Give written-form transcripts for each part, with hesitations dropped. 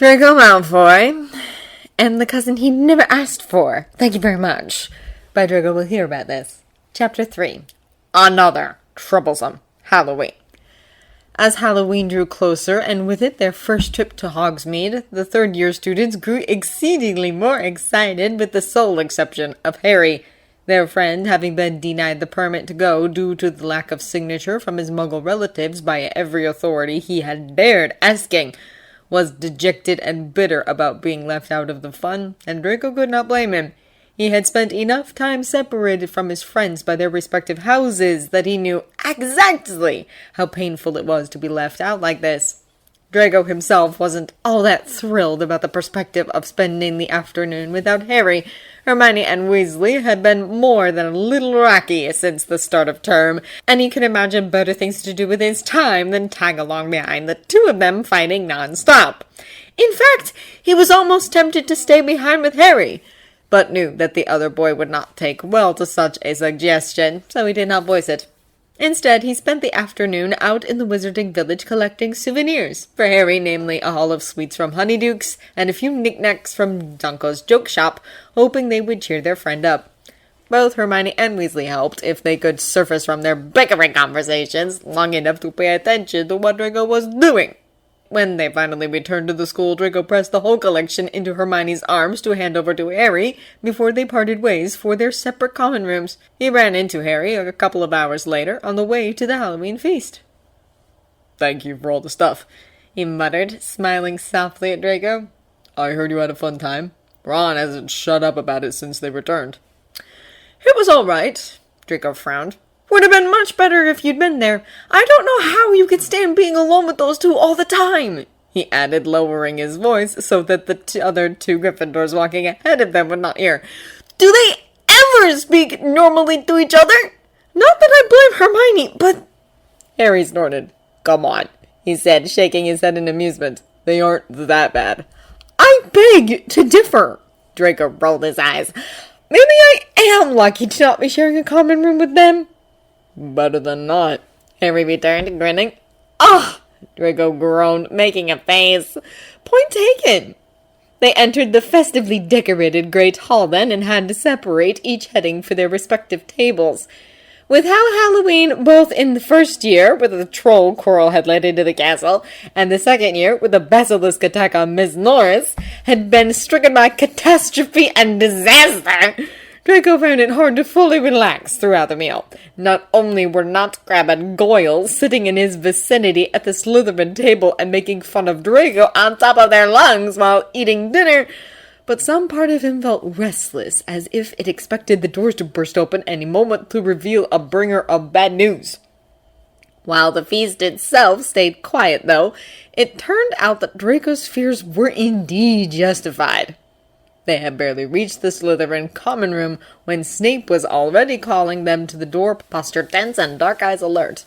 Draco Malfoy, and the cousin he never asked for. Thank you very much. By Draco will hear about this. Chapter 3. Another troublesome Halloween. As Halloween drew closer, and with it their first trip to Hogsmeade, the third-year students grew exceedingly more excited, with the sole exception of Harry. Their friend, having been denied the permit to go due to the lack of signature from his Muggle relatives by every authority he had dared asking, was dejected and bitter about being left out of the fun, and Draco could not blame him. He had spent enough time separated from his friends by their respective houses that he knew exactly how painful it was to be left out like this. Draco himself wasn't all that thrilled about the perspective of spending the afternoon without Harry. Hermione and Weasley had been more than a little racky since the start of term, and he could imagine better things to do with his time than tag along behind the two of them fighting non-stop. In fact, he was almost tempted to stay behind with Harry, but knew that the other boy would not take well to such a suggestion, so he did not voice it. Instead, he spent the afternoon out in the Wizarding Village collecting souvenirs. For Harry, namely a haul of sweets from Honeydukes and a few knickknacks from Dunco's joke shop, hoping they would cheer their friend up. Both Hermione and Weasley helped, if they could surface from their bickering conversations long enough to pay attention to what Draco was doing. When they finally returned to the school, Draco pressed the whole collection into Hermione's arms to hand over to Harry before they parted ways for their separate common rooms. He ran into Harry a couple of hours later on the way to the Halloween feast. "Thank you for all the stuff," he muttered, smiling softly at Draco. "I heard you had a fun time. Ron hasn't shut up about it since they returned." "It was all right," Draco frowned. "Would have been much better if you'd been there. I don't know how you could stand being alone with those two all the time," he added, lowering his voice so that the other two Gryffindors walking ahead of them would not hear. "Do they ever speak normally to each other? Not that I blame Hermione, but—" Harry snorted. "Come on," he said, shaking his head in amusement. "They aren't that bad." "I beg to differ." Draco rolled his eyes. "Maybe I am lucky to not be sharing a common room with them." "Better than not," Harry returned, grinning. "Ah!" Draco groaned, making a face. "Point taken." They entered the festively decorated Great Hall then, and had to separate, each heading for their respective tables. With how Halloween, both in the first year, with a troll Quirrell had led into the castle, and the second year, with a basilisk attack on Miss Norris, had been stricken by catastrophe and disaster, Draco found it hard to fully relax throughout the meal. Not only were not Crabbe and Goyle sitting in his vicinity at the Slytherin table and making fun of Draco on top of their lungs while eating dinner, but some part of him felt restless, as if it expected the doors to burst open any moment to reveal a bringer of bad news. While the feast itself stayed quiet, though, it turned out that Draco's fears were indeed justified. They had barely reached the Slytherin common room when Snape was already calling them to the door, posture tense and dark eyes alert.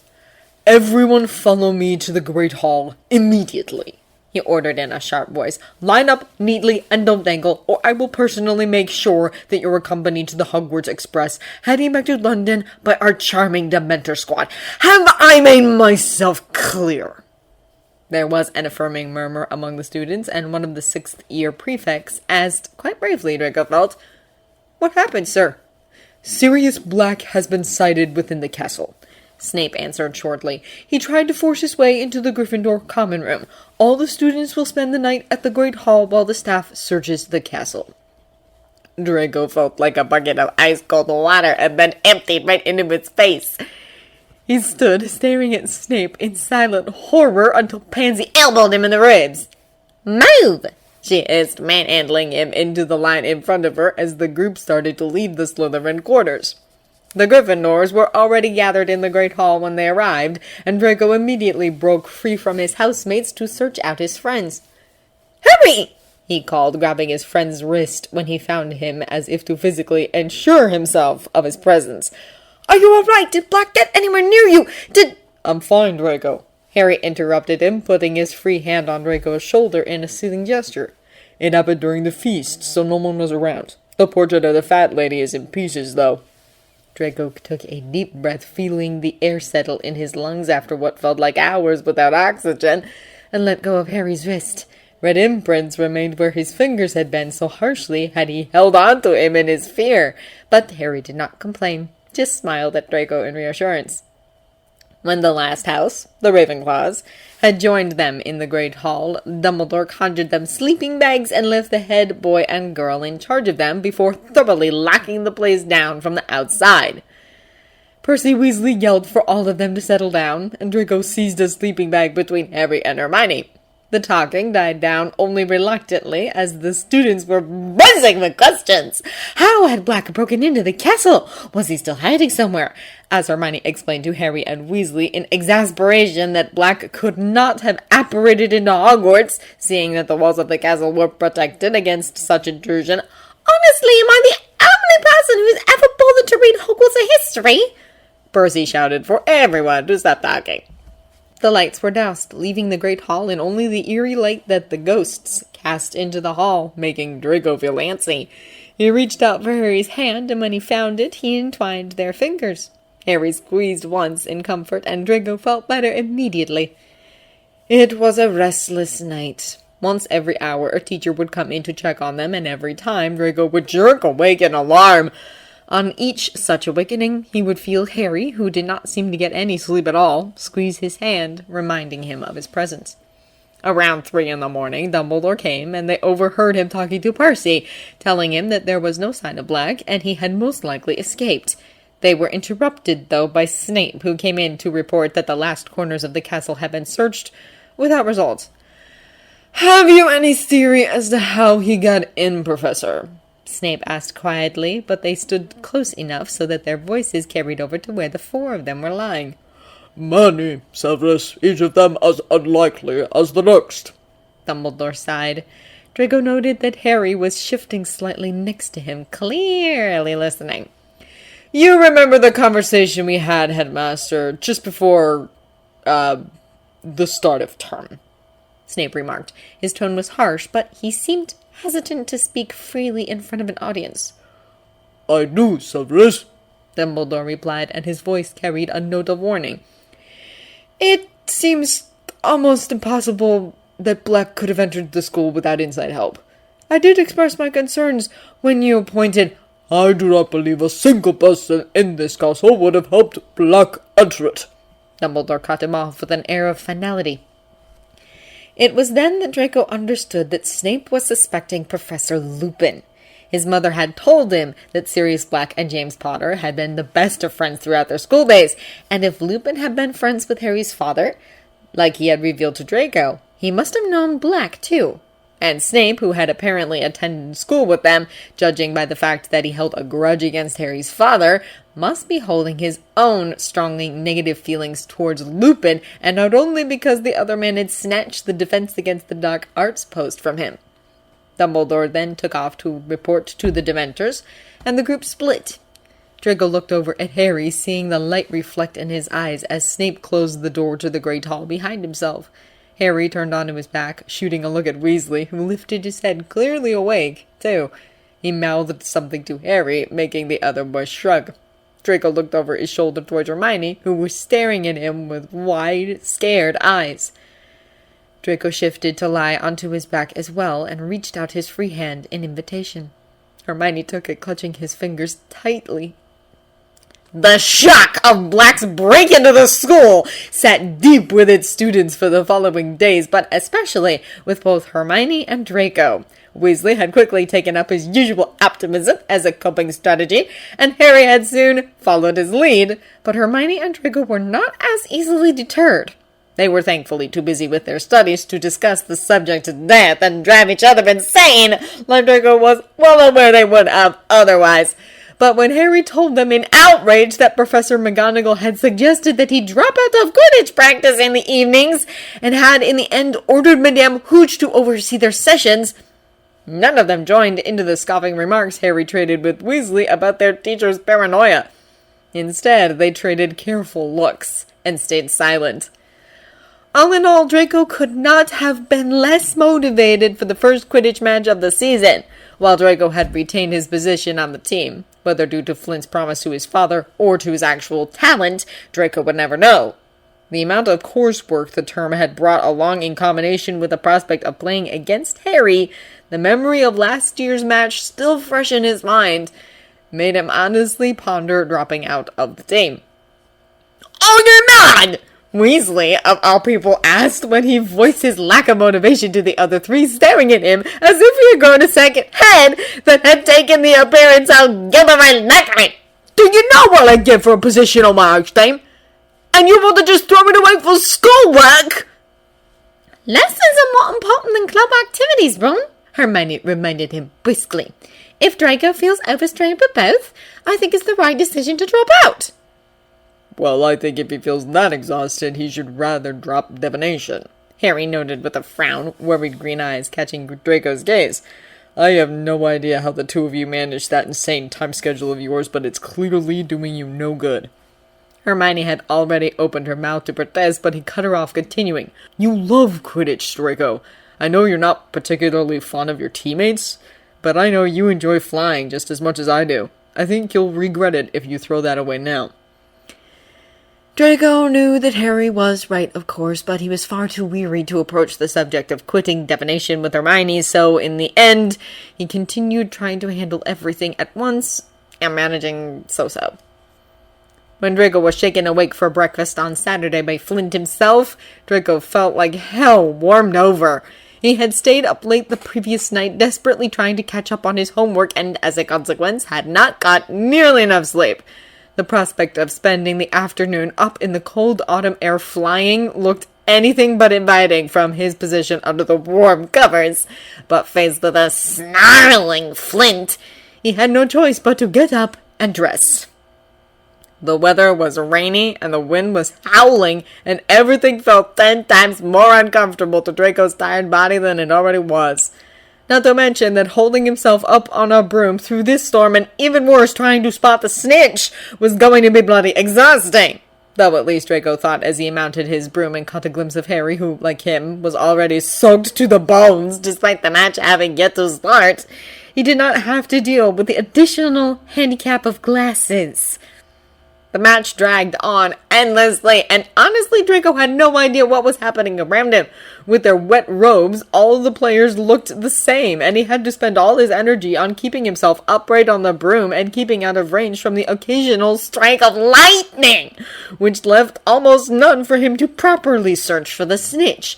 "Everyone follow me to the Great Hall, immediately," he ordered in a sharp voice. "Line up neatly and don't dangle, or I will personally make sure that you're accompanied to the Hogwarts Express, heading back to London by our charming Dementor squad. Have I made myself clear?" There was an affirming murmur among the students, and one of the sixth-year prefects asked, quite bravely, Draco felt, "What happened, sir?" "Sirius Black has been sighted within the castle," Snape answered shortly. "He tried to force his way into the Gryffindor common room. All the students will spend the night at the Great Hall while the staff searches the castle." Draco felt like a bucket of ice-cold water had been emptied right into his face. He stood staring at Snape in silent horror until Pansy elbowed him in the ribs. "Move!" she hissed, manhandling him into the line in front of her as the group started to leave the Slytherin quarters. The Gryffindors were already gathered in the Great Hall when they arrived, and Draco immediately broke free from his housemates to search out his friends. "Harry!" he called, grabbing his friend's wrist when he found him, as if to physically ensure himself of his presence. "Are you all right? Did Black get anywhere near you? "I'm fine, Draco," Harry interrupted him, putting his free hand on Draco's shoulder in a soothing gesture. "It happened during the feast, so no one was around. The portrait of the fat lady is in pieces, though." Draco took a deep breath, feeling the air settle in his lungs after what felt like hours without oxygen, and let go of Harry's wrist. Red imprints remained where his fingers had been, so harshly had he held on to him in his fear. But Harry did not complain, just smiled at Draco in reassurance. When the last house, the Ravenclaws, had joined them in the great hall, Dumbledore conjured them sleeping bags and left the head boy and girl in charge of them before thoroughly locking the place down from the outside. Percy Weasley yelled for all of them to settle down, and Draco seized a sleeping bag between Harry and Hermione. The talking died down only reluctantly as the students were buzzing with questions. How had Black broken into the castle? Was he still hiding somewhere? As Hermione explained to Harry and Weasley in exasperation that Black could not have apparated into Hogwarts, seeing that the walls of the castle were protected against such intrusion. Honestly, am I the only person who's ever bothered to read Hogwarts history? Percy shouted for everyone to stop talking. The lights were doused, leaving the great hall in only the eerie light that the ghosts cast into the hall, making Draco feel antsy. He reached out for Harry's hand, and when he found it, he entwined their fingers. Harry squeezed once in comfort, and Draco felt better immediately. It was a restless night. Once every hour, a teacher would come in to check on them, and every time Draco would jerk awake in alarm. On each such awakening, he would feel Harry, who did not seem to get any sleep at all, squeeze his hand, reminding him of his presence. Around 3 in the morning, Dumbledore came, and they overheard him talking to Percy, telling him that there was no sign of Black, and he had most likely escaped. They were interrupted, though, by Snape, who came in to report that the last corners of the castle had been searched, without result. "Have you any theory as to how he got in, Professor?" Snape asked quietly, but they stood close enough so that their voices carried over to where the 4 of them were lying. "Many, Severus, each of them as unlikely as the next." Dumbledore sighed. Draco noted that Harry was shifting slightly next to him, clearly listening. "You remember the conversation we had, Headmaster, just before, the start of term," Snape remarked. His tone was harsh, but he seemed hesitant to speak freely in front of an audience. "I do, Severus," Dumbledore replied, and his voice carried a note of warning. "It seems almost impossible that Black could have entered the school without inside help. I did express my concerns when you appointed—" "I do not believe a single person in this castle would have helped Black enter it." Dumbledore cut him off with an air of finality. It was then that Draco understood that Snape was suspecting Professor Lupin. His mother had told him that Sirius Black and James Potter had been the best of friends throughout their school days, and if Lupin had been friends with Harry's father, like he had revealed to Draco, he must have known Black, too. And Snape, who had apparently attended school with them, judging by the fact that he held a grudge against Harry's father, must be holding his own strongly negative feelings towards Lupin, and not only because the other man had snatched the Defense Against the Dark Arts post from him. Dumbledore then took off to report to the Dementors, and the group split. Draco looked over at Harry, seeing the light reflect in his eyes as Snape closed the door to the great hall behind himself. Harry turned onto his back, shooting a look at Weasley, who lifted his head, clearly awake, too. He mouthed something to Harry, making the other boy shrug. Draco looked over his shoulder towards Hermione, who was staring at him with wide, scared eyes. Draco shifted to lie onto his back as well, and reached out his free hand in invitation. Hermione took it, clutching his fingers tightly. The shock of Black's break into the school sat deep with its students for the following days, but especially with both Hermione and Draco. Weasley had quickly taken up his usual optimism as a coping strategy, and Harry had soon followed his lead, but Hermione and Draco were not as easily deterred. They were thankfully too busy with their studies to discuss the subject of death and drive each other insane, like Draco was well aware they would have otherwise. But when Harry told them in outrage that Professor McGonagall had suggested that he drop out of Quidditch practice in the evenings, and had in the end ordered Madame Hooch to oversee their sessions, none of them joined into the scoffing remarks Harry traded with Weasley about their teacher's paranoia. Instead, they traded careful looks and stayed silent. All in all, Draco could not have been less motivated for the first Quidditch match of the season, while Draco had retained his position on the team. Whether due to Flint's promise to his father or to his actual talent, Draco would never know. The amount of coursework the term had brought along in combination with the prospect of playing against Harry, the memory of last year's match still fresh in his mind, made him honestly ponder dropping out of the team. "Oh, you're not!" Weasley, of all people, asked when he voiced his lack of motivation to the other three, staring at him as if he had grown a second head that had taken the appearance of Gilderoy Lockhart. "Do you know what I get for a position on my Arch team? And you want to just throw it away for schoolwork?" Lessons are more important than club activities, Ron, Hermione reminded him briskly. If Draco feels overstrained for both, I think it's the right decision to drop out. "Well, I think if he feels that exhausted, he should rather drop divination," Harry noted with a frown, worried green eyes catching Draco's gaze. "I have no idea how the two of you manage that insane time schedule of yours, but it's clearly doing you no good." Hermione had already opened her mouth to protest, but he cut her off, continuing, "You love Quidditch, Draco. I know you're not particularly fond of your teammates, but I know you enjoy flying just as much as I do. I think you'll regret it if you throw that away now." Draco knew that Harry was right, of course, but he was far too weary to approach the subject of quitting divination with Hermione, so in the end, he continued trying to handle everything at once and managing so-so. When Draco was shaken awake for breakfast on Saturday by Flint himself, Draco felt like hell warmed over. He had stayed up late the previous night, desperately trying to catch up on his homework, and as a consequence, had not got nearly enough sleep. The prospect of spending the afternoon up in the cold autumn air flying looked anything but inviting from his position under the warm covers. But faced with a snarling Flint, he had no choice but to get up and dress. The weather was rainy, and the wind was howling, and everything felt 10 times more uncomfortable to Draco's tired body than it already was. Not to mention that holding himself up on a broom through this storm, and even worse, trying to spot the snitch, was going to be bloody exhausting. Though at least Draco thought as he mounted his broom and caught a glimpse of Harry, who, like him, was already soaked to the bones, despite the match having yet to start. He did not have to deal with the additional handicap of glasses. The match dragged on endlessly, and honestly, Draco had no idea what was happening around him. With their wet robes, all the players looked the same, and he had to spend all his energy on keeping himself upright on the broom and keeping out of range from the occasional strike of lightning, which left almost none for him to properly search for the snitch.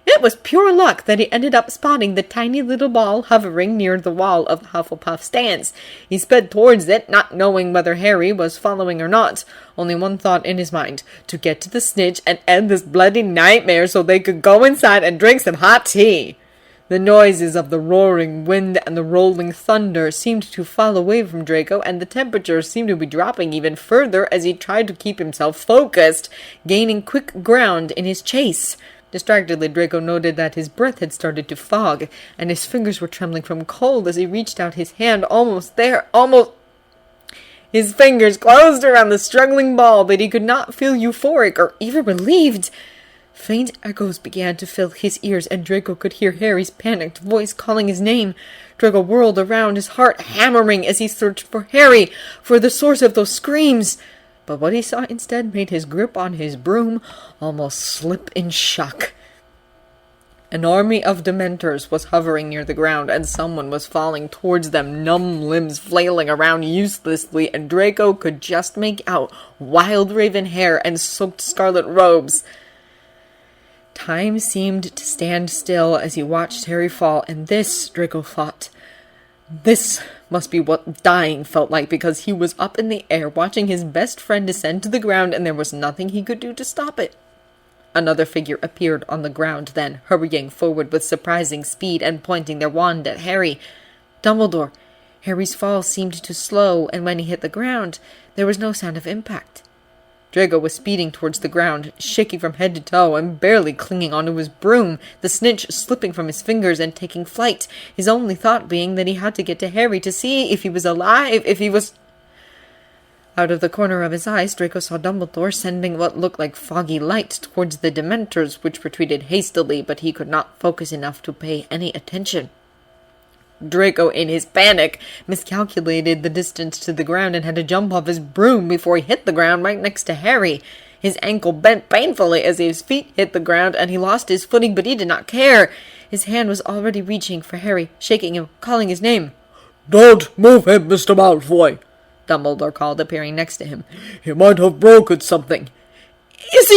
It was pure luck that he ended up spotting the tiny little ball hovering near the wall of the Hufflepuff's dance. He sped towards it, not knowing whether Harry was following or not. Only one thought in his mind: to get to the snitch and end this bloody nightmare so they could go inside and drink some hot tea. The noises of the roaring wind and the rolling thunder seemed to fall away from Draco, and the temperature seemed to be dropping even further as he tried to keep himself focused, gaining quick ground in his chase. Distractedly, Draco noted that his breath had started to fog, and his fingers were trembling from cold as he reached out his hand. Almost there, almost... His fingers closed around the struggling ball, but he could not feel euphoric or even relieved. Faint echoes began to fill his ears, and Draco could hear Harry's panicked voice calling his name. Draco whirled around, his heart hammering as he searched for Harry, for the source of those screams. But what he saw instead made his grip on his broom almost slip in shock. An army of Dementors was hovering near the ground, and someone was falling towards them, numb limbs flailing around uselessly, and Draco could just make out wild raven hair and soaked scarlet robes. Time seemed to stand still as he watched Harry fall, and this, Draco thought, this must be what dying felt like, because he was up in the air watching his best friend descend to the ground, and there was nothing he could do to stop it. Another figure appeared on the ground then, hurrying forward with surprising speed and pointing their wand at Harry. Dumbledore. Harry's fall seemed to slow, and when he hit the ground, there was no sound of impact. Draco was speeding towards the ground, shaking from head to toe and barely clinging onto his broom, the snitch slipping from his fingers and taking flight, his only thought being that he had to get to Harry to see if he was alive, if he was... Out of the corner of his eyes, Draco saw Dumbledore sending what looked like foggy light towards the Dementors, which retreated hastily, but he could not focus enough to pay any attention. Draco, in his panic, miscalculated the distance to the ground and had to jump off his broom before he hit the ground right next to Harry. His ankle bent painfully as his feet hit the ground, and he lost his footing, but he did not care. His hand was already reaching for Harry, shaking him, calling his name. "Don't move him, Mr. Malfoy," Dumbledore called, appearing next to him. "He might have broken something." Is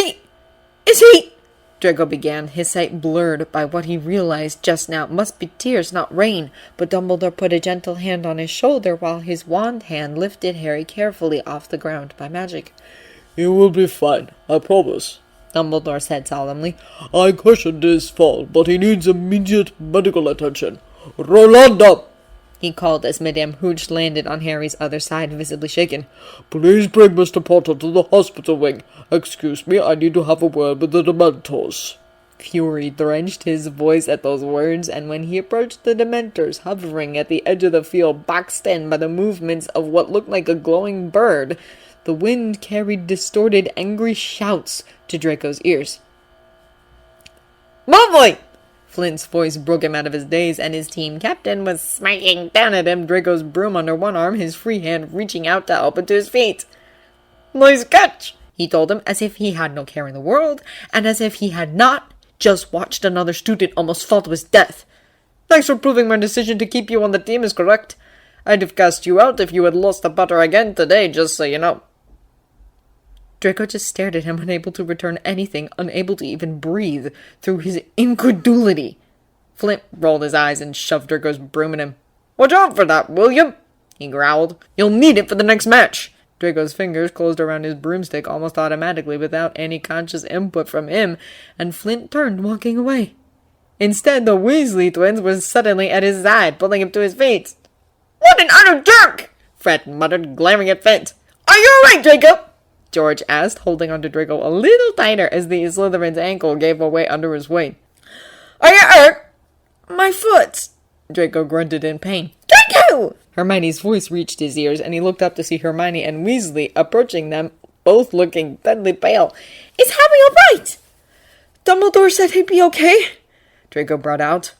he... Draco began, his sight blurred by what he realized just now must be tears, not rain, but Dumbledore put a gentle hand on his shoulder while his wand hand lifted Harry carefully off the ground by magic. "He will be fine, I promise," Dumbledore said solemnly. "I cushioned his fall, but he needs immediate medical attention. Rolanda!" he called as Madame Hooch landed on Harry's other side, visibly shaken. "Please bring Mr. Potter to the hospital wing. Excuse me, I need to have a word with the Dementors." Fury drenched his voice at those words, and when he approached the Dementors hovering at the edge of the field, boxed in by the movements of what looked like a glowing bird, the wind carried distorted, angry shouts to Draco's ears. "Malfoy!" Flint's voice broke him out of his daze, and his team captain was smacking down at him, Draco's broom under one arm, his free hand reaching out to help him to his feet. "Nice catch!" he told him, as if he had no care in the world, and as if he had not just watched another student almost fall to his death. "Thanks for proving my decision to keep you on the team is correct. I'd have cast you out if you had lost the Potter again today, just so you know." Draco just stared at him, unable to return anything, unable to even breathe through his incredulity. Flint rolled his eyes and shoved Draco's broom at him. "Watch out for that, will you?" he growled. "You'll need it for the next match." Draco's fingers closed around his broomstick almost automatically without any conscious input from him, and Flint turned, walking away. Instead, the Weasley twins were suddenly at his side, pulling him to his feet. "What an utter jerk!" Fred muttered, glaring at Flint. "Are you all right, Draco?" George asked, holding onto Draco a little tighter as the Slytherin's ankle gave away under his weight. "Are you hurt?" "My foot," Draco grunted in pain. "Draco!" Hermione's voice reached his ears, and he looked up to see Hermione and Weasley approaching them, both looking deadly pale. "Is Harry all right?" "Dumbledore said he'd be okay," Draco brought out.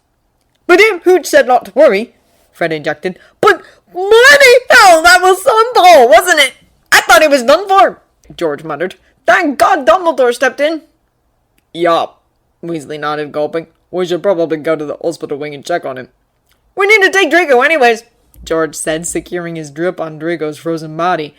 "Madame Hooch said not to worry," Fred injected. "But bloody hell, that was some pull, wasn't it? I thought he was done for," George muttered. "Thank God Dumbledore stepped in." "Yup," Weasley nodded, gulping. "We should probably go to the hospital wing and check on him." "We need to take Draco anyways," George said, securing his drip on Draco's frozen body.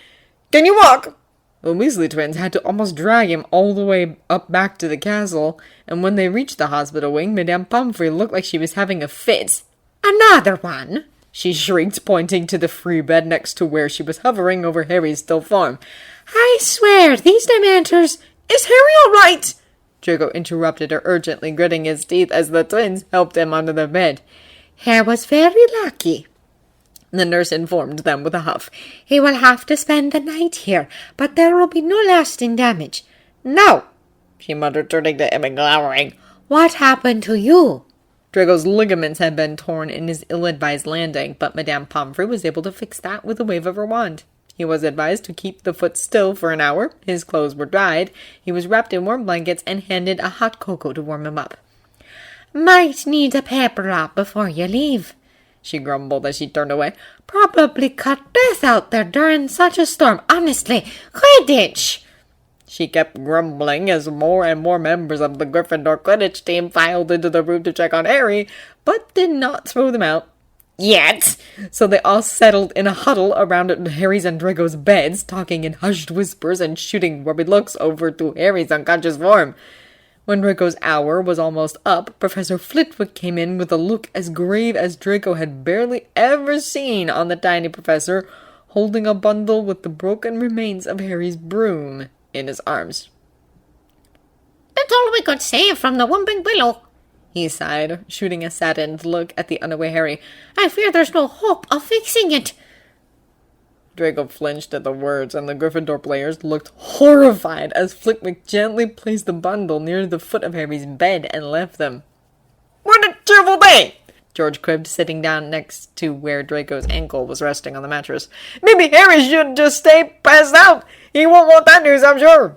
"Can you walk?" The Weasley twins had to almost drag him all the way up back to the castle, and when they reached the hospital wing, Madame Pomfrey looked like she was having a fit. "Another one?" she shrieked, pointing to the free bed next to where she was hovering over Harry's still form. "I swear, these Dementors... Is Harry all right?" Draco interrupted her urgently, gritting his teeth as the twins helped him onto the bed. "Harry was very lucky," the nurse informed them with a huff. "He will have to spend the night here, but there will be no lasting damage." "No," she muttered, turning to him and glowering. "What happened to you?" Draco's ligaments had been torn in his ill-advised landing, but Madame Pomfrey was able to fix that with a wave of her wand. He was advised to keep the foot still for an hour, his clothes were dried, he was wrapped in warm blankets, and handed a hot cocoa to warm him up. "Might need a pepper wrap before you leave," she grumbled as she turned away. "Probably cut death out there during such a storm. Honestly, Quidditch!" She kept grumbling as more and more members of the Gryffindor Quidditch team filed into the room to check on Harry, but did not throw them out. Yet! So they all settled in a huddle around Harry's and Draco's beds, talking in hushed whispers and shooting worried looks over to Harry's unconscious form. When Draco's hour was almost up, Professor Flitwick came in with a look as grave as Draco had barely ever seen on the tiny professor, holding a bundle with the broken remains of Harry's broom in his arms. "That's all we could save from the Whomping Willow," he sighed, shooting a saddened look at the unaware Harry. "I fear there's no hope of fixing it." Draco flinched at the words, and the Gryffindor players looked horrified as Flitwick gently placed the bundle near the foot of Harry's bed and left them. "What a cheerful day!" George quipped, sitting down next to where Draco's ankle was resting on the mattress. "Maybe Harry should just stay passed out. He won't want that news, I'm sure."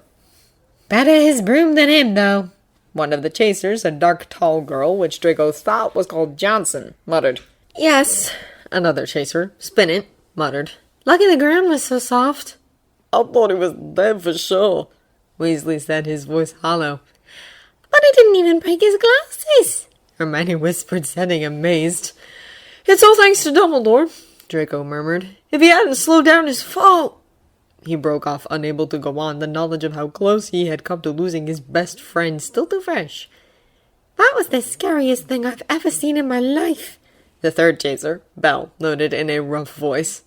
"Better his broom than him, though." One of the chasers, a dark, tall girl, which Draco thought was called Johnson, muttered. "Yes," another chaser, Spinnett, muttered. "Lucky the ground was so soft." "I thought he was dead for sure," Weasley said, his voice hollow. But I didn't even break his glasses, Hermione whispered, sounding amazed. It's all thanks to Dumbledore, Draco murmured. If he hadn't slowed down his fall... He broke off, unable to go on, the knowledge of how close he had come to losing his best friend still too fresh. That was the scariest thing I've ever seen in my life, the third chaser, Belle, noted in a rough voice.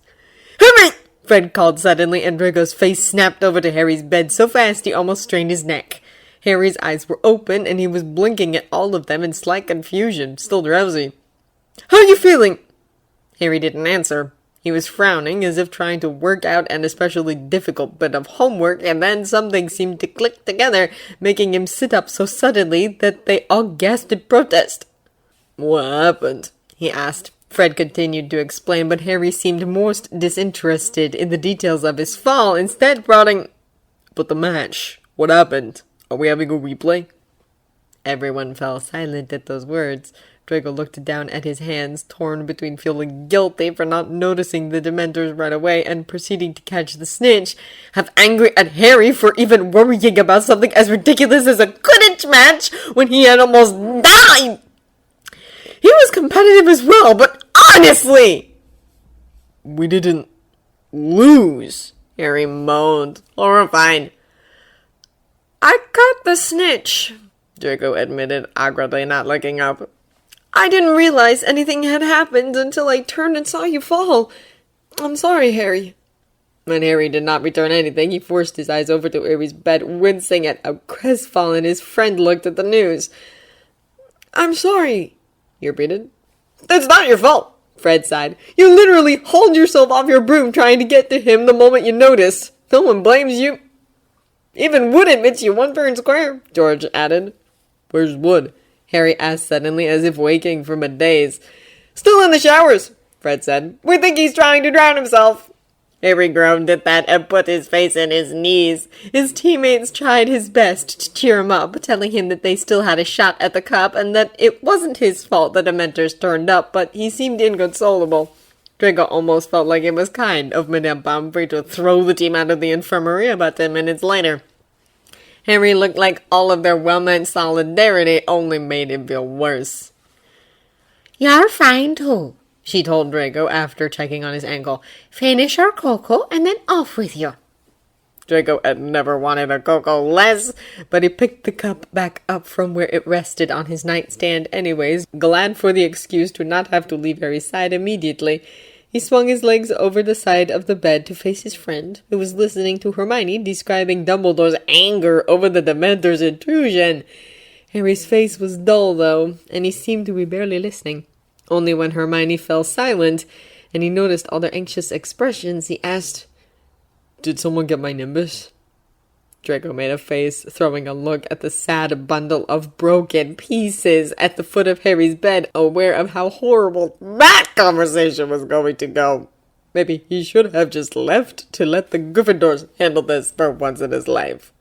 Hermione! Fred called suddenly, and Draco's face snapped over to Harry's bed so fast he almost strained his neck. Harry's eyes were open, and he was blinking at all of them in slight confusion, still drowsy. How are you feeling? Harry didn't answer. He was frowning, as if trying to work out an especially difficult bit of homework, and then something seemed to click together, making him sit up so suddenly that they all gasped in protest. What happened? He asked. Fred continued to explain, but Harry seemed most disinterested in the details of his fall, instead prodding, But the match, what happened? Are we having a replay? Everyone fell silent at those words. Draco looked down at his hands, torn between feeling guilty for not noticing the Dementors right away and proceeding to catch the snitch, half angry at Harry for even worrying about something as ridiculous as a Quidditch match when he had almost died. He was competitive as well, but honestly... We didn't lose, Harry moaned, horrified. I caught the snitch, Draco admitted, awkwardly not looking up. I didn't realize anything had happened until I turned and saw you fall. I'm sorry, Harry. When Harry did not return anything, he forced his eyes over to Harry's bed, wincing at how crestfallen his friend looked at the news. I'm sorry, he repeated. That's not your fault, Fred sighed. You literally hauled yourself off your broom trying to get to him the moment you noticed. No one blames you. Even Wood admits you won fair and square, George added. Where's Wood? Harry asked suddenly, as if waking from a daze. Still in the showers, Fred said. We think he's trying to drown himself. Harry groaned at that and put his face in his knees. His teammates tried his best to cheer him up, telling him that they still had a shot at the cup and that it wasn't his fault the Dementors turned up, but he seemed inconsolable. Draco almost felt like it was kind of Madame Pomfrey to throw the team out of the infirmary about 10 minutes later. Harry looked like all of their well-meant solidarity only made him feel worse. You're fine too, she told Draco after checking on his ankle. Finish our cocoa and then off with you. Draco had never wanted a cocoa less, but he picked the cup back up from where it rested on his nightstand anyways, glad for the excuse to not have to leave Harry's side immediately. He swung his legs over the side of the bed to face his friend, who was listening to Hermione describing Dumbledore's anger over the Dementor's intrusion. Harry's face was dull, though, and he seemed to be barely listening. Only when Hermione fell silent, and he noticed all their anxious expressions, he asked, Did someone get my nimbus? Draco made a face, throwing a look at the sad bundle of broken pieces at the foot of Harry's bed, aware of how horrible that conversation was going to go. Maybe he should have just left to let the Gryffindors handle this for once in his life.